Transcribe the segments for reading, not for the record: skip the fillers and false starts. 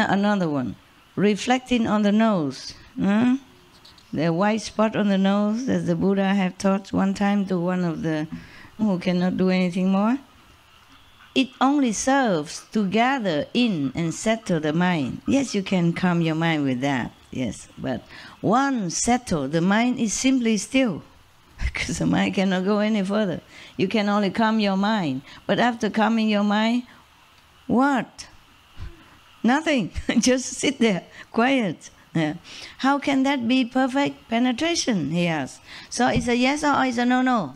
Now another one. Reflecting on the nose. The white spot on the nose, as the Buddha have taught one time to one of the who cannot do anything more. It only serves to gather in and settle the mind. Yes, you can calm your mind with that. Yes, but once settled, the mind is simply still. Because the mind cannot go any further. You can only calm your mind. But after calming your mind, what? Nothing. Just sit there, quiet. Yeah. How can that be perfect penetration, he asks. So it's a yes or it's a no? No.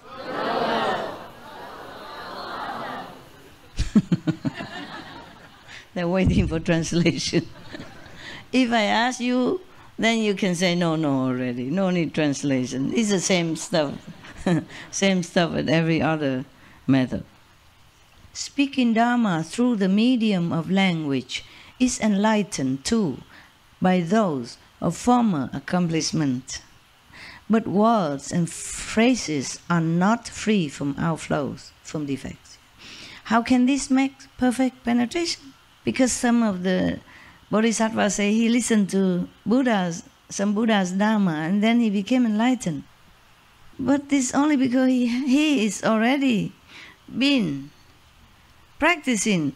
They're waiting for translation. If I ask you, then you can say no already. No need translation. It's the same stuff. Same stuff with every other method. Speaking Dharma through the medium of language is enlightened too by those of former accomplishment. But words and phrases are not free from outflows, from defects. How can this make perfect penetration? Because some of the Bodhisattvas say he listened to some Buddha's Dharma, and then he became enlightened. But this only because he is already been practicing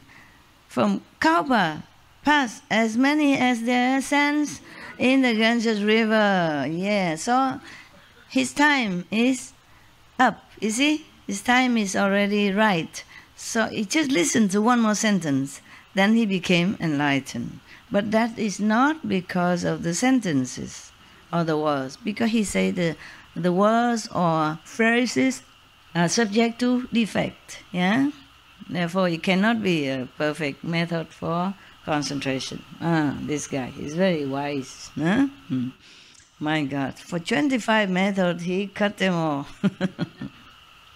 from Kalpa past, as many as there are sands in the Ganges River. Yeah, so his time is up, you see? His time is already right. So he just listened to one more sentence, then he became enlightened. But that is not because of the sentences or the words, because he said the words or phrases are subject to defect. Yeah? Therefore, it cannot be a perfect method for concentration. This guy is very wise. Huh? My God, for 25 methods, he cut them all.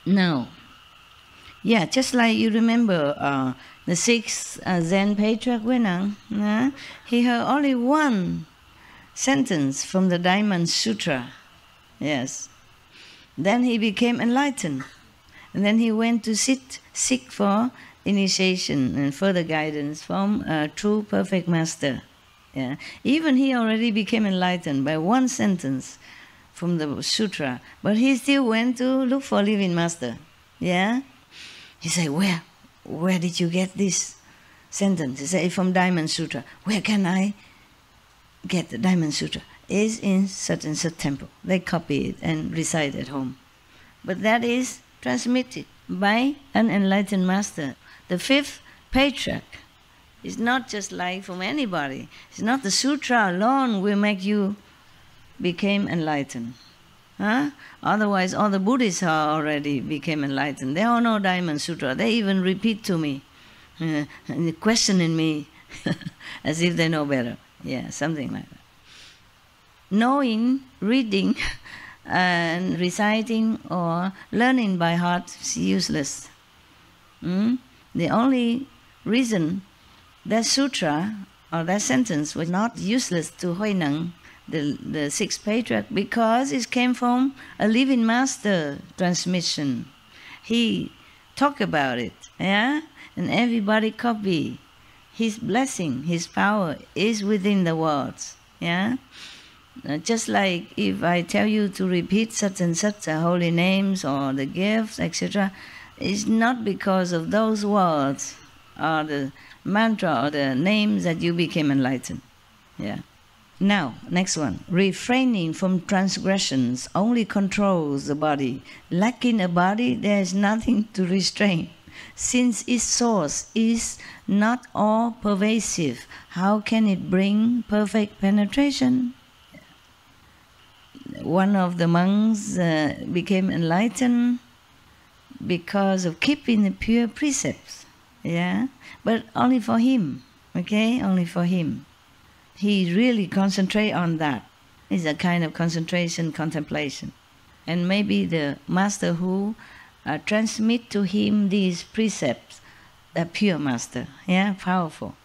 No. Yeah, just like you remember the sixth Zen patriarch Wenang, he heard only one sentence from the Diamond Sutra. Yes. Then he became enlightened. And then he went to seek for initiation and further guidance from a true perfect master. Yeah. Even he already became enlightened by one sentence from the sutra, but he still went to look for living master. Yeah. He said, where did you get this sentence? He said, from Diamond Sutra. Where can I get the Diamond Sutra? It's in such and such temple. They copy it and recite at home. But that is transmitted by an enlightened master. The fifth patriarch is not just like from anybody. It's not the sutra alone will make you become enlightened. Otherwise, all the Buddhists are already became enlightened. They all know Diamond Sutra. They even repeat to me, and questioning me as if they know better. Yeah, something like that. Knowing, reading, and reciting or learning by heart is useless. The only reason that sutra or that sentence was not useless to Huineng, the sixth patriarch, because it came from a living master transmission. He talked about it, yeah, and everybody copy. His blessing, his power is within the words, yeah. Just like if I tell you to repeat such and such holy names or the gifts, etc., it's not because of those words or the mantra or the names that you became enlightened. Yeah. Now, next one. Refraining from transgressions only controls the body. Lacking a body, there is nothing to restrain. Since its source is not all-pervasive, how can it bring perfect penetration? One of the monks became enlightened because of keeping the pure precepts, yeah, but only for him, okay, only for him. He really concentrate on that. It's a kind of concentration, contemplation. And maybe the master who transmit to him these precepts, the pure master, yeah, powerful.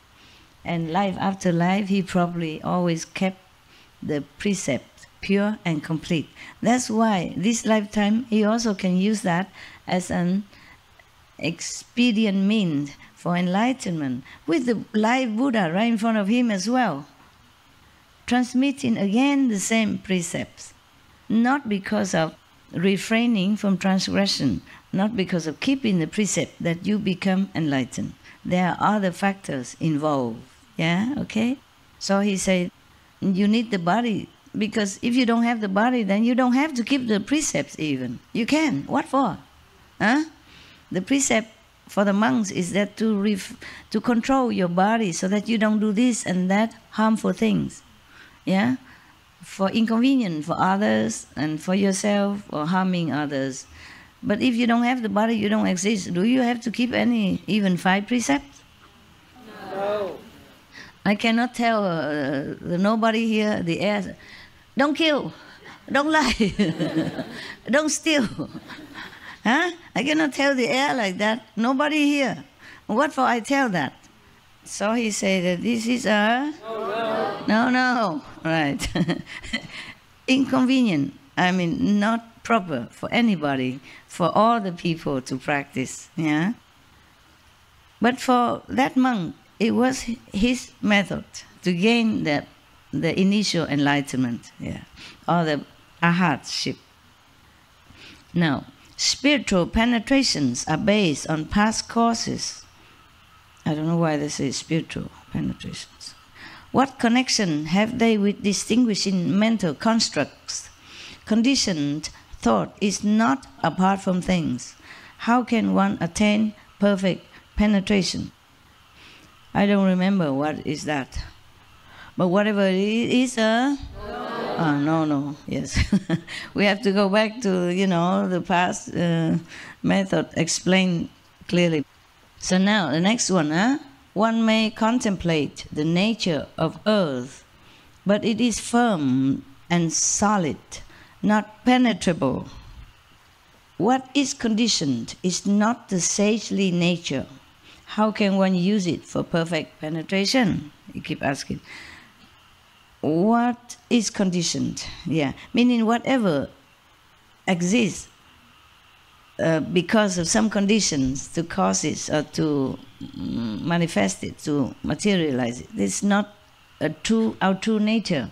And life after life, he probably always kept the precept pure and complete. That's why this lifetime he also can use that as an expedient means for enlightenment, with the live Buddha right in front of him as well, transmitting again the same precepts, not because of refraining from transgression, not because of keeping the precept that you become enlightened. There are other factors involved. Yeah, okay? So he said, you need the body, because if you don't have the body, then you don't have to keep the precepts even. You can. What for? Huh? The precept for the monks is that to control your body so that you don't do this and that harmful things. Yeah? For inconvenience for others and for yourself, or harming others. But if you don't have the body, you don't exist. Do you have to keep any, even 5 precepts? No. I cannot tell nobody here, the air, don't kill, don't lie, don't steal. Huh? I cannot tell the air like that. Nobody here. What for I tell that? So he said that this is a... No. Right. Inconvenient. I mean, not proper for anybody, for all the people to practice. Yeah. But for that monk, it was his method to gain the initial enlightenment, yeah, or the arhatship. Now, spiritual penetrations are based on past causes. I don't know why they say spiritual penetrations. What connection have they with distinguishing mental constructs? Conditioned thought is not apart from things. How can one attain perfect penetration? I don't remember what is that. But whatever it is, no, yes. We have to go back to, the past method explained clearly. So now, the next one, one may contemplate the nature of earth, but it is firm and solid, not penetrable. What is conditioned is not the sagely nature. How can one use it for perfect penetration? You keep asking. What is conditioned? Yeah, meaning whatever exists because of some conditions to cause it or to manifest it, to materialize it. It's not our true nature.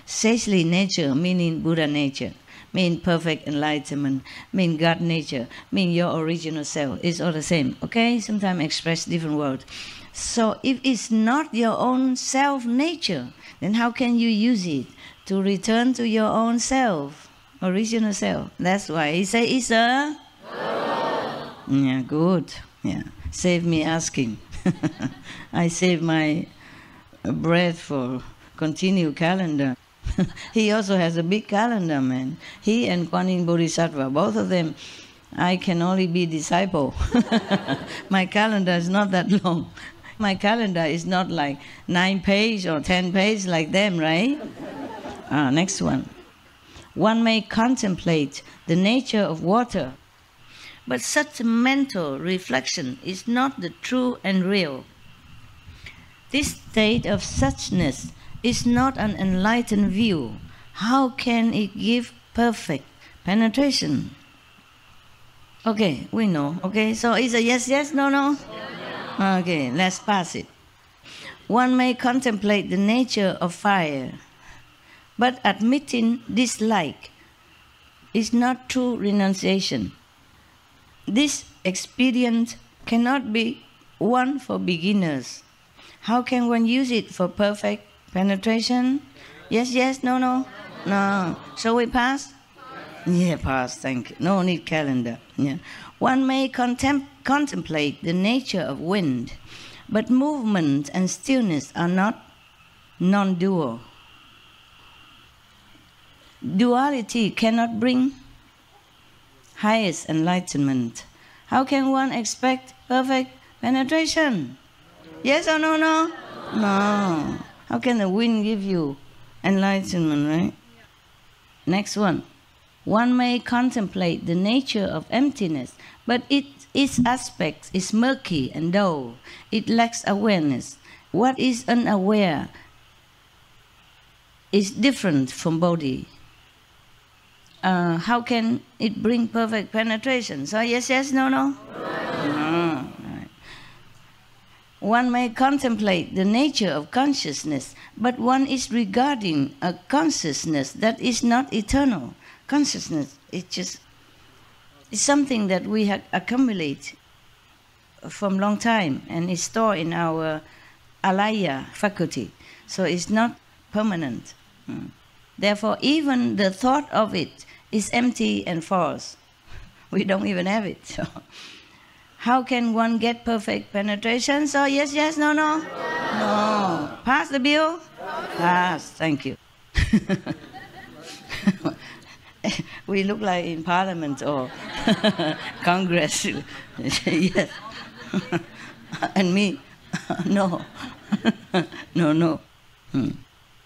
Sagely nature, meaning Buddha nature, mean perfect enlightenment, mean God nature, mean your original self. It's all the same, okay? Sometimes express different words. So if it's not your own self nature, then how can you use it to return to your own self, original self? That's why he say it's a... Yeah, good. Yeah, save me asking. I save my breath for continue calendar. He also has a big calendar, man. He and Kuan Yin Bodhisattva, both of them, I can only be disciple. My calendar is not that long. My calendar is not like 9 page or 10 page like them, right? Next one. One may contemplate the nature of water, but such mental reflection is not the true and real. This state of suchness is not an enlightened view. How can it give perfect penetration? Okay, we know. Okay, so it's a yes, yes, no, no? Okay, let's pass it. One may contemplate the nature of fire, but admitting dislike is not true renunciation. This expedient cannot be one for beginners. How can one use it for perfect penetration? Yes, yes, no, no? No. Shall we pass? Yeah, pass, thank you. No need calendar. Yeah. One may contemplate the nature of wind, but movement and stillness are not non-dual. Duality cannot bring highest enlightenment. How can one expect perfect penetration? Yes or no, no? No. How can the wind give you enlightenment, right? Next one. One may contemplate the nature of emptiness, but its aspect is murky and dull. It lacks awareness. What is unaware is different from body. How can it bring perfect penetration? So yes, yes, no, no? No. Right. One may contemplate the nature of consciousness, but one is regarding a consciousness that is not eternal. Consciousness is something that we have accumulated from long time and is stored in our alaya faculty. So it's not permanent. Therefore, even the thought of it is empty and false. We don't even have it. So how can one get perfect penetration? So yes, yes, no, no? No. Pass the bill? Pass. Thank you. We look like in Parliament or Congress. Yes. And me? No. No, no.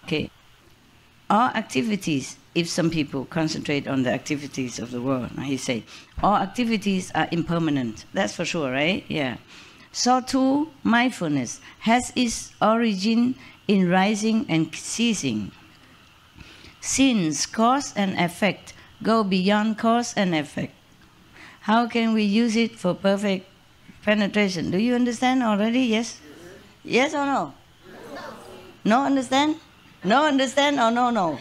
Okay. All activities, if some people concentrate on the activities of the world, he say, all activities are impermanent. That's for sure, right? Yeah. So too, mindfulness has its origin in rising and ceasing. Since cause and effect go beyond cause and effect, how can we use it for perfect penetration? Do you understand already? Yes? Yes or no? No understand? No understand or no, no?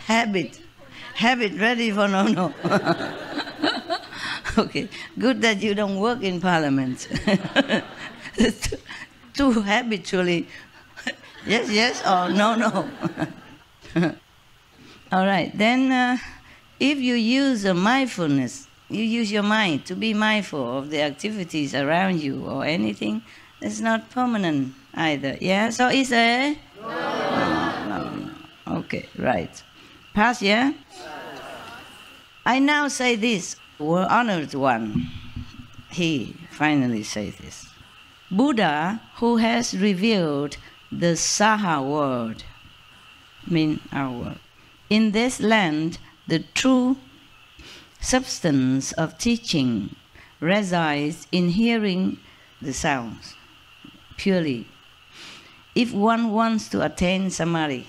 Habit. Habit ready for no, no. Okay. Good that you don't work in Parliament. Too habitually. Yes, yes, or no, no. All right. Then if you use a mindfulness, you use your mind to be mindful of the activities around you or anything, it's not permanent either. Yeah? So it's a? No. Okay, right. Pass, yeah? I now say this, honored one. He finally says this. Buddha, who has revealed the Saha word, mean our word. In this land, the true substance of teaching resides in hearing the sounds, purely. If one wants to attain samadhi,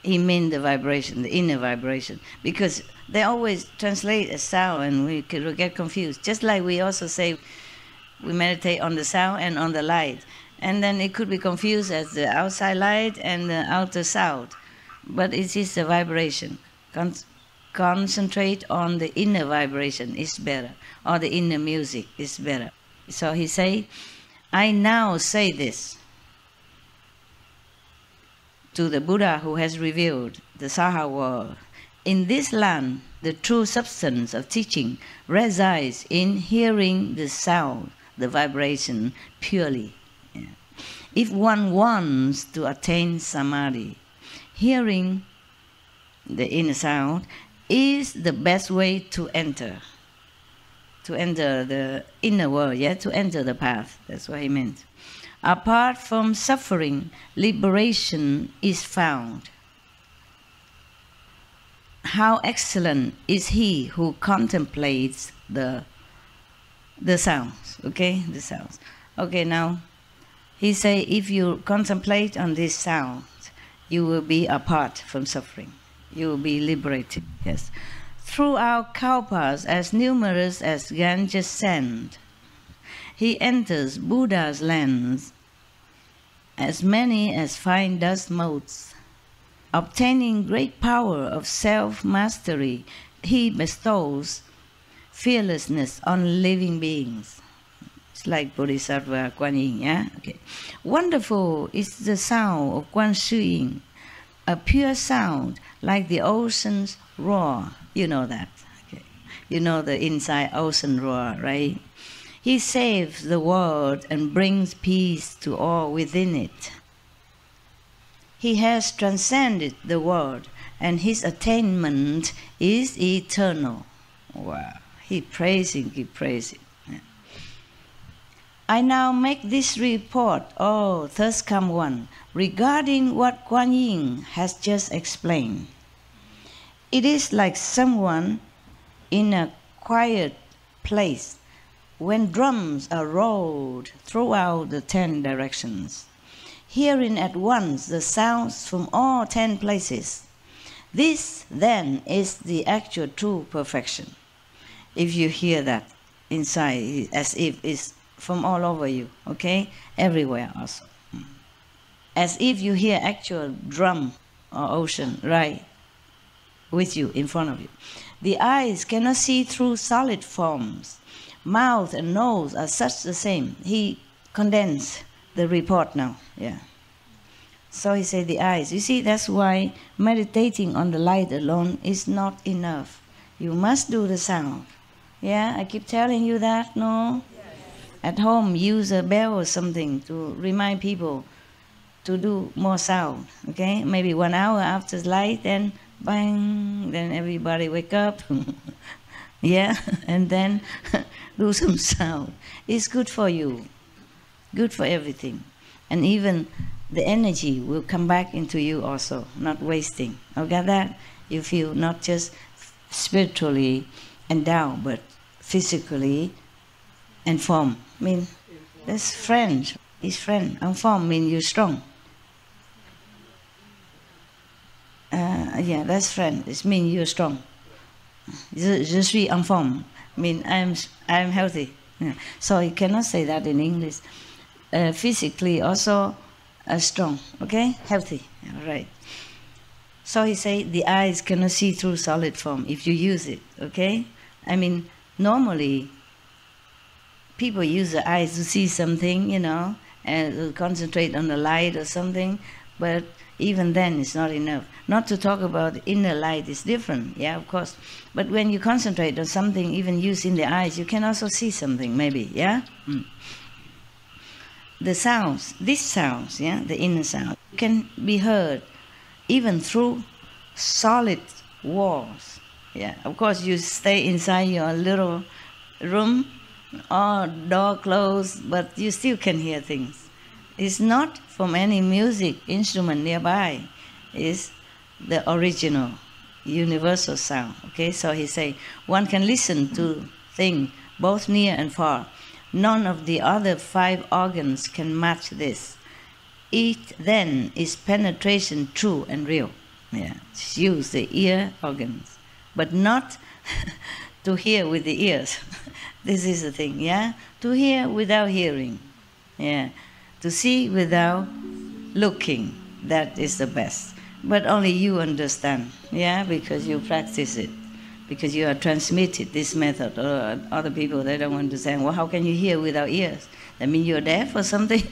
he means the vibration, the inner vibration, because they always translate as sound and we get confused. Just like we also say we meditate on the sound and on the light. And then it could be confused as the outside light and the outer sound. But it is the vibration. Concentrate on the inner vibration is better, or the inner music is better. So he say, I now say this to the Buddha who has revealed the Saha word. In this land, the true substance of teaching resides in hearing the sound, the vibration, purely. Yeah. If one wants to attain samadhi, hearing the inner sound is the best way to enter the inner world, yeah, to enter the path. That's what he meant. Apart from suffering, liberation is found. How excellent is he who contemplates the sounds, okay, the sounds. Okay, now, he say, if you contemplate on this sound, you will be apart from suffering. You will be liberated, yes. Throughout kalpas as numerous as Ganges sand, he enters Buddha's lands, as many as fine dust motes. Obtaining great power of self-mastery, he bestows fearlessness on living beings. It's like Bodhisattva Kuan Yin, yeah? Okay. Wonderful is the sound of Kuan Shi Yin, a pure sound like the ocean's roar. You know that. Okay. You know the inside ocean roar, right? He saves the world and brings peace to all within it. He has transcended the world, and his attainment is eternal. Wow. He praising. Yeah. I now make this report, oh, thus come one, regarding what Kuan Yin has just explained. It is like someone in a quiet place when drums are rolled throughout the 10 directions, hearing at once the sounds from all 10 places. This, then, is the actual true perfection. If you hear that, inside, as if it's from all over you, okay? Everywhere also. As if you hear actual drum or ocean right with you, in front of you. The eyes cannot see through solid forms. Mouth and nose are such the same. He condensed the report now, yeah. So he said the eyes. You see, that's why meditating on the light alone is not enough. You must do the sound. Yeah, I keep telling you that, no? Yes. At home, use a bell or something to remind people to do more sound, okay? Maybe 1 hour after light, then bang, then everybody wake up. Yeah, and then do some sound. It's good for you, good for everything. And even the energy will come back into you also, not wasting. Okay, that? You feel not just spiritually endowed, but physically informed. I mean, that's French. It's French. Informed means you're strong. Yeah, that's French. It means you're strong. Je suis informe. I mean, I'm healthy. Yeah. So you cannot say that in English. Physically also strong, okay? Healthy, all right. So he said the eyes cannot see through solid form if you use it, okay? I mean, normally people use the eyes to see something, you know, and to concentrate on the light or something, but even then it's not enough. Not to talk about inner light is different, yeah, of course. But when you concentrate on something, even using the eyes, you can also see something, maybe, yeah? The sounds, these sounds, yeah, the inner sound, can be heard even through solid walls. Yeah, of course you stay inside your little room or door closed, but you still can hear things. It's not from any music instrument nearby. It's the original, universal sound. Okay, so he say one can listen to things both near and far. None of the other 5 organs can match this. It then is penetration true and real. Yeah, use the ear organs, but not to hear with the ears. This is the thing, yeah? To hear without hearing, yeah. To see without looking, that is the best. But only you understand, yeah, because you practice it, because you are transmitted this method. Or other people, they don't understand. Well, how can you hear without ears? That means you're deaf or something?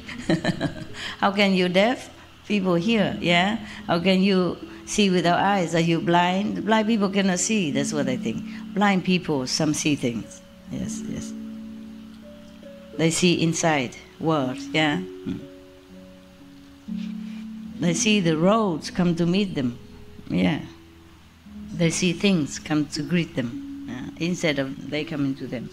How can you deaf? People hear, yeah? How can you see without eyes? Are you blind? Blind people cannot see, that's what I think. Blind people, some see things. Yes, yes. They see inside world, yeah? They see the roads come to meet them, yeah. They see things come to greet them, instead of they coming to them.